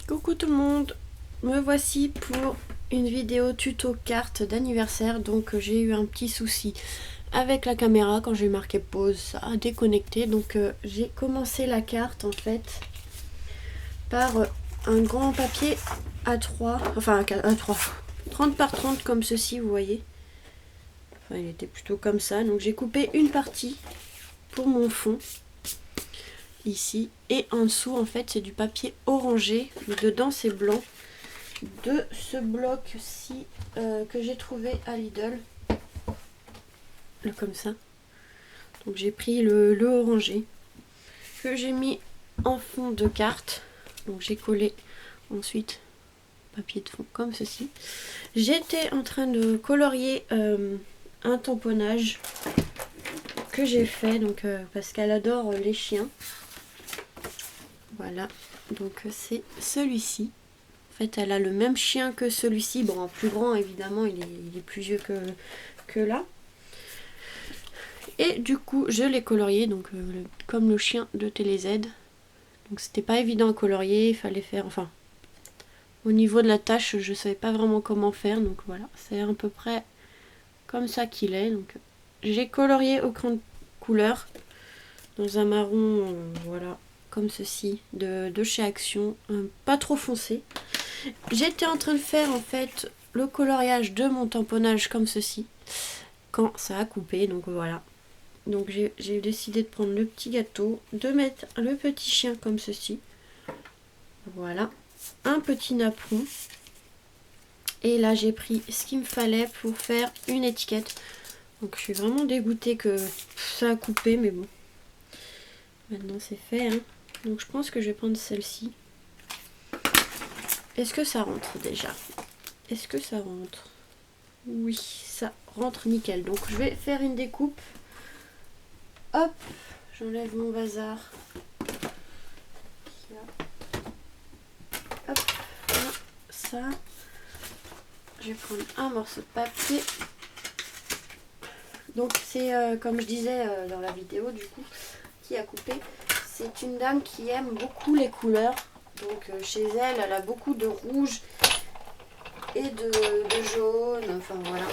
Coucou tout le monde, me voici pour une vidéo tuto carte d'anniversaire. Donc j'ai eu un petit souci avec la caméra quand j'ai marqué pause, ça a déconnecté. Donc j'ai commencé la carte en fait par un grand papier A3, enfin A3, 30 par 30 comme ceci, vous voyez. Enfin il était plutôt comme ça, donc j'ai coupé une partie pour mon fond ici, et en dessous en fait c'est du papier orangé, mais dedans c'est blanc, de ce bloc-ci que j'ai trouvé à Lidl, comme ça. Donc j'ai pris le orangé que j'ai mis en fond de carte, donc j'ai collé ensuite papier de fond comme ceci. J'étais en train de colorier un tamponnage que j'ai fait, donc parce qu'elle adore les chiens. Voilà, donc c'est celui-ci. En fait, elle a le même chien que celui-ci. Bon, en plus grand, évidemment, il est plus vieux que là. Et du coup, je l'ai colorié, donc comme le chien de TéléZ. Donc c'était pas évident à colorier, il fallait faire... Enfin, au niveau de la tâche, je savais pas vraiment comment faire. Donc voilà, c'est à peu près comme ça qu'il est. Donc j'ai colorié au crayon de couleur dans un marron, voilà, comme ceci, de chez Action, pas trop foncé. J'étais en train de faire en fait le coloriage de mon tamponnage comme ceci, quand ça a coupé, donc voilà. Donc j'ai décidé de prendre le petit gâteau, de mettre le petit chien comme ceci. Voilà, un petit napperon. Et là j'ai pris ce qu'il me fallait pour faire une étiquette. Donc je suis vraiment dégoûtée que ça a coupé, mais bon. Maintenant c'est fait, hein. Donc je pense que je vais prendre celle-ci. Est-ce que ça rentre déjà? Est-ce que ça rentre? Oui, ça rentre nickel. Donc je vais faire une découpe. Hop, j'enlève mon bazar. Hop, voilà, ça. Je vais prendre un morceau de papier. Donc c'est comme je disais dans la vidéo du coup, qui a coupé. C'est une dame qui aime beaucoup les couleurs. Donc chez elle, elle a beaucoup de rouge et de jaune. Enfin voilà,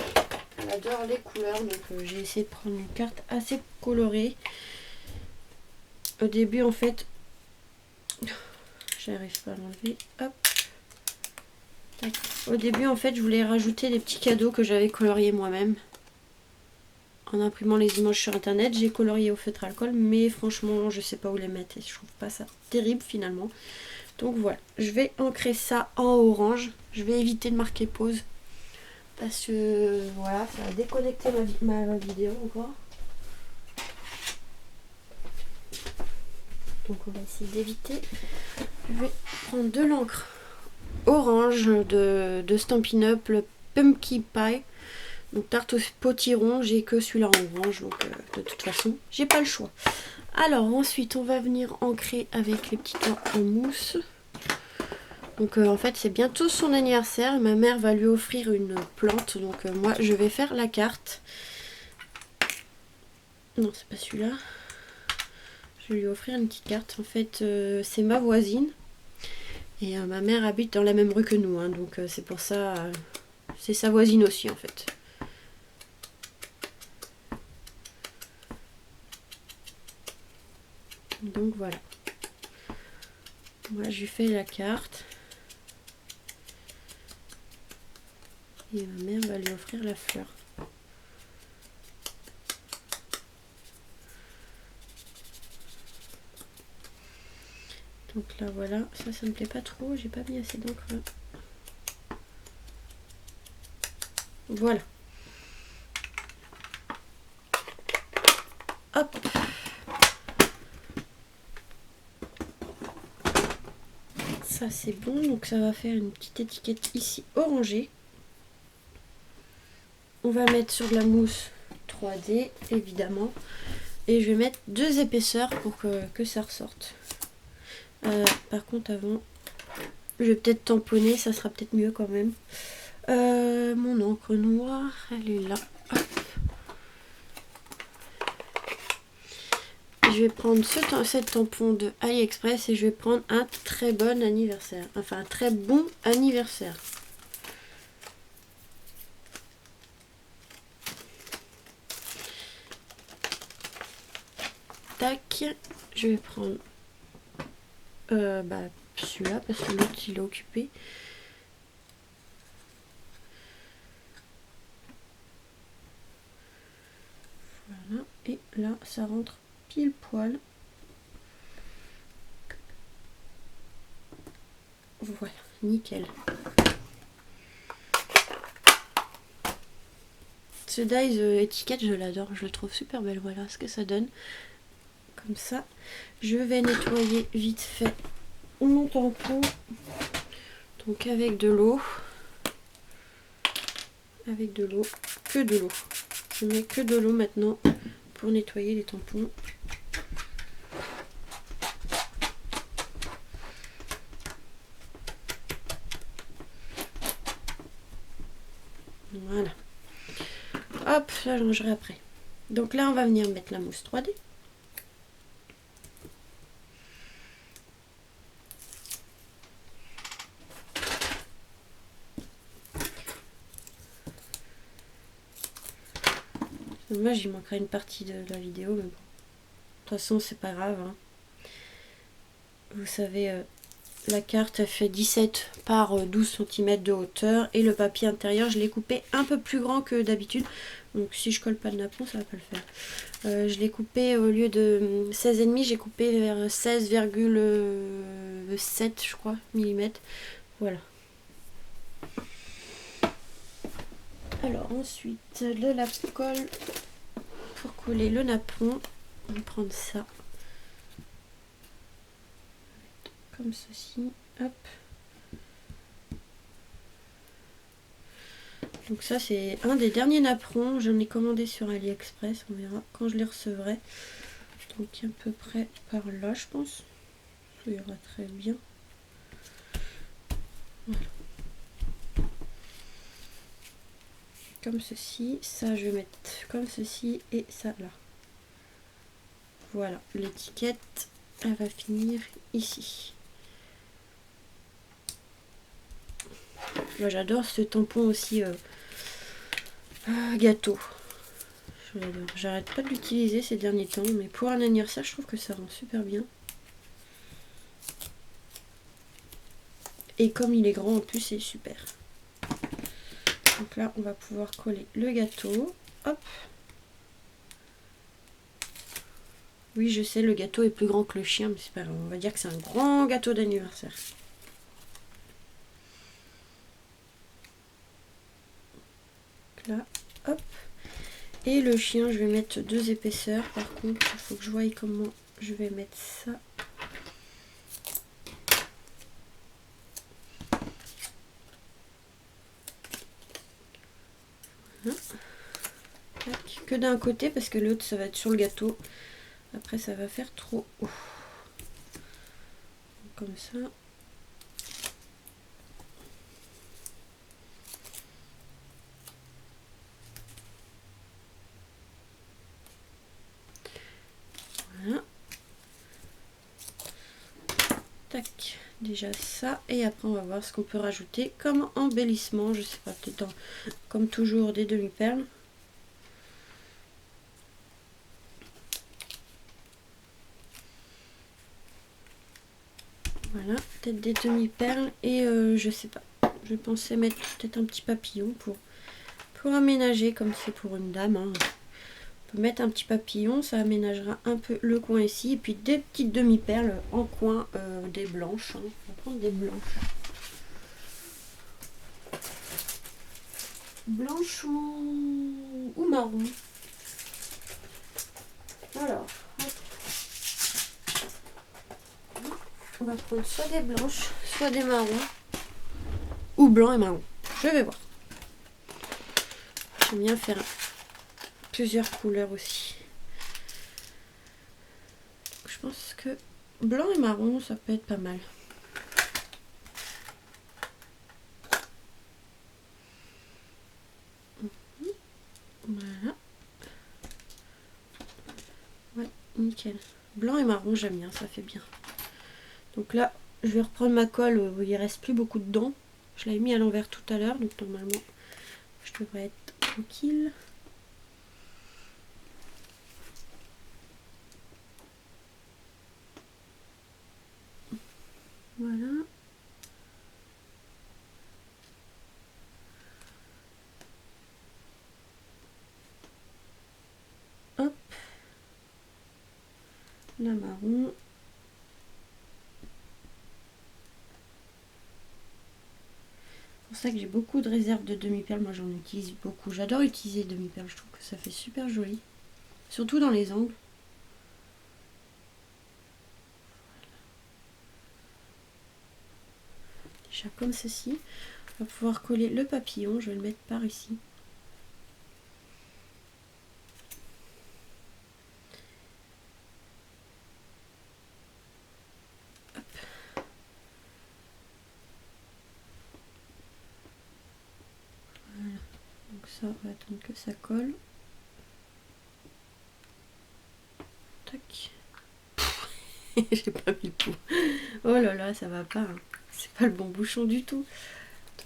elle adore les couleurs. Donc j'ai essayé de prendre une carte assez colorée. Au début en fait, j'arrive pas à l'enlever. Hop. Au début en fait je voulais rajouter des petits cadeaux que j'avais coloriés moi-même. En imprimant les images sur internet, j'ai colorié au feutre alcool, mais franchement je sais pas où les mettre et je trouve pas ça terrible finalement. Donc voilà, je vais ancrer ça en orange. Je vais éviter de marquer pause parce que voilà, ça va déconnecter ma vidéo encore. Donc on va essayer d'éviter. Je vais prendre de l'encre orange de Stampin' Up, le Pumpkin Pie. Donc tarte au potiron, j'ai que celui-là en orange, donc de toute façon, j'ai pas le choix. Alors ensuite, on va venir ancrer avec les petits doigts en mousse. Donc en fait, c'est bientôt son anniversaire. Ma mère va lui offrir une plante, donc moi, je vais faire la carte. Non, c'est pas celui-là. Je vais lui offrir une petite carte. En fait, c'est ma voisine. Et ma mère habite dans la même rue que nous, hein, donc c'est pour ça, c'est sa voisine aussi en fait. Donc voilà. Moi je lui fais la carte. Et ma mère va lui offrir la fleur. Donc là voilà, ça me plaît pas trop, j'ai pas mis assez d'encre là. Voilà. Hop. Ça c'est bon, donc ça va faire une petite étiquette ici orangée. On va mettre sur de la mousse 3D évidemment. Et je vais mettre 2 épaisseurs pour que ça ressorte. Par contre avant, je vais peut-être tamponner, ça sera peut-être mieux quand même. Mon encre noire, elle est là. Hop. Je je vais prendre cette tampon de AliExpress et je vais prendre un très bon anniversaire. Enfin, un très bon anniversaire. Tac, je vais prendre celui-là parce que l'autre il est occupé. Voilà, et là ça rentre pile poil. Voilà, nickel. Ce dies étiquette, je l'adore, je le trouve super belle. Voilà ce que ça donne. Comme ça, je vais nettoyer vite fait mon tampon. Donc avec de l'eau. Avec de l'eau, que de l'eau. Je mets que de l'eau maintenant pour nettoyer les tampons. Voilà. Hop, là je rangerai après. Donc là on va venir mettre la mousse 3D. Moi j'y manquerai une partie de la vidéo, mais bon. De toute façon c'est pas grave. Hein. Vous savez, la carte elle fait 17 par 12 cm de hauteur. Et le papier intérieur je l'ai coupé un peu plus grand que d'habitude. Donc si je colle pas le napon ça va pas le faire. Je l'ai coupé au lieu de 16,5, j'ai coupé vers 16,7 je crois millimètres. Voilà. Alors ensuite de la colle pour coller le napon. On va prendre ça comme ceci. Hop. Donc ça c'est un des derniers napperons. J'en ai commandé sur AliExpress. On verra quand je les recevrai. Donc à peu près par là je pense. Ça ira très bien. Voilà. Comme ceci. Ça je vais mettre comme ceci et ça là. Voilà. L'étiquette elle va finir ici. Moi j'adore ce tampon aussi gâteau. Je l'adore. J'arrête pas de l'utiliser ces derniers temps, mais pour un anniversaire je trouve que ça rend super bien. Et comme il est grand en plus c'est super. Donc là on va pouvoir coller le gâteau. Hop. Oui je sais le gâteau est plus grand que le chien, mais c'est pas grave. On va dire que c'est un grand gâteau d'anniversaire. Là, hop. Et le chien, je vais mettre 2 épaisseurs. Par contre, il faut que je voie comment je vais mettre ça. Voilà. Que d'un côté, parce que l'autre, ça va être sur le gâteau. Après, ça va faire trop haut. Comme ça. Voilà. Tac, déjà ça. Et après on va voir ce qu'on peut rajouter comme embellissement. Je sais pas, peut-être comme toujours des demi-perles. Voilà, peut-être des demi-perles. Et je sais pas. Je pensais mettre peut-être un petit papillon pour aménager comme c'est pour une dame. Hein. On peut mettre un petit papillon, ça aménagera un peu le coin ici. Et puis des petites demi-perles en coin, des blanches. Hein. On va prendre des blanches. Blanches ou marron. Alors, on va prendre soit des blanches, soit des marrons. Ou blanc et marron. Je vais voir. J'aime bien faire plusieurs couleurs aussi. Donc, je pense que blanc et marron, ça peut être pas mal. Voilà. Ouais, nickel. Blanc et marron, j'aime bien, ça fait bien. Donc là, je vais reprendre ma colle où il reste plus beaucoup dedans. Je l'avais mis à l'envers tout à l'heure, donc normalement, je devrais être tranquille. Voilà. Hop. La marron. C'est pour ça que j'ai beaucoup de réserves de demi-perles. Moi, j'en utilise beaucoup. J'adore utiliser demi-perles. Je trouve que ça fait super joli. Surtout dans les angles. Déjà comme ceci. On va pouvoir coller le papillon. Je vais le mettre par ici. Hop. Voilà. Donc ça, on va attendre que ça colle. Tac. J'ai pas mis le coup. Oh là là, ça va pas. Hein. C'est pas le bon bouchon du tout.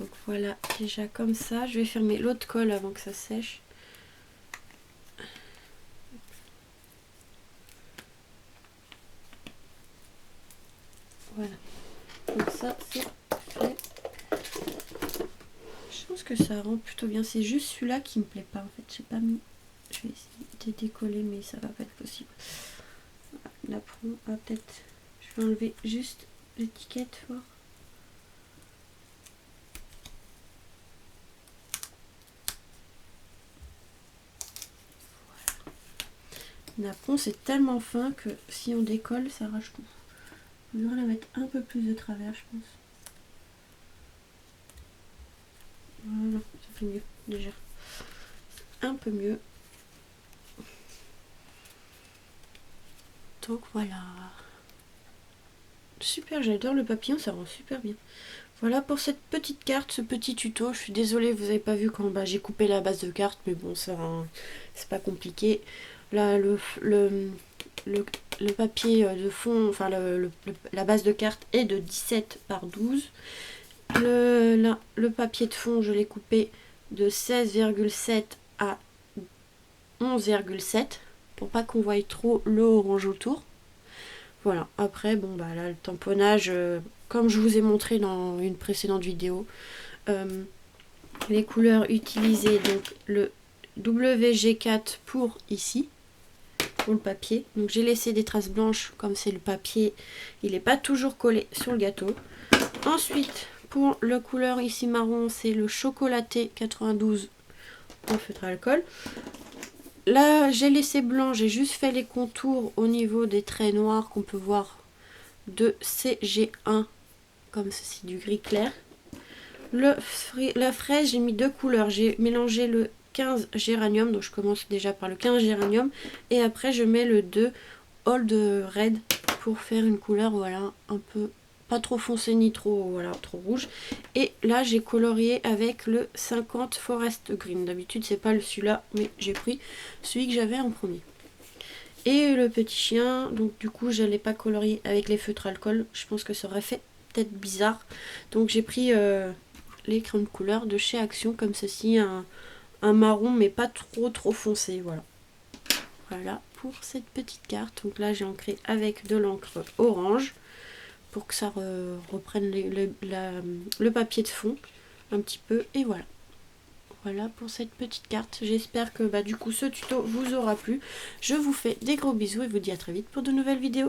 Donc voilà, déjà comme ça. Je vais fermer l'autre colle avant que ça sèche. Voilà. Donc ça, c'est fait. Je pense que ça rend plutôt bien. C'est juste celui-là qui me plaît pas en fait. J'ai pas mis. Je vais essayer de décoller, mais ça va pas être possible. Voilà, peut-être. Je vais enlever juste l'étiquette fort. Napron, c'est tellement fin que si on décolle, ça arrache tout. On devrait la mettre un peu plus de travers, je pense. Voilà, ça fait mieux déjà. Un peu mieux. Donc voilà. Super, j'adore le papillon, ça rend super bien. Voilà pour cette petite carte, ce petit tuto. Je suis désolée, vous n'avez pas vu quand j'ai coupé la base de carte, mais bon, ça c'est pas compliqué. Là, le papier de fond, enfin la base de carte est de 17 par 12. Le papier de fond, je l'ai coupé de 16,7 à 11,7 pour pas qu'on voie trop le orange autour. Voilà, après, bon, bah là, le tamponnage, comme je vous ai montré dans une précédente vidéo, les couleurs utilisées, donc le WG4 pour ici, pour le papier. Donc j'ai laissé des traces blanches, comme c'est le papier, il n'est pas toujours collé sur le gâteau. Ensuite, pour le couleur ici marron, c'est le chocolaté 92 en feutre à alcool. Là, j'ai laissé blanc, j'ai juste fait les contours au niveau des traits noirs qu'on peut voir de CG1, comme ceci, du gris clair. La fraise, j'ai mis deux couleurs. J'ai mélangé le 15 géranium, donc je commence déjà par le 15 géranium, et après je mets le 2 Old Red pour faire une couleur, voilà, un peu pas trop foncé ni trop, voilà, trop rouge. Et là j'ai colorié avec le 50 Forest Green. D'habitude c'est pas celui-là, mais j'ai pris celui que j'avais en premier. Et le petit chien, donc du coup je l'ai pas colorié avec les feutres alcool, je pense que ça aurait fait peut-être bizarre. Donc j'ai pris les crayons de couleur de chez Action, comme ceci, un marron mais pas trop foncé, voilà. Voilà pour cette petite carte. Donc là j'ai ancré avec de l'encre orange pour que ça reprenne le papier de fond un petit peu, et voilà. Voilà pour cette petite carte. J'espère que du coup ce tuto vous aura plu. Je vous fais des gros bisous et vous dis à très vite pour de nouvelles vidéos.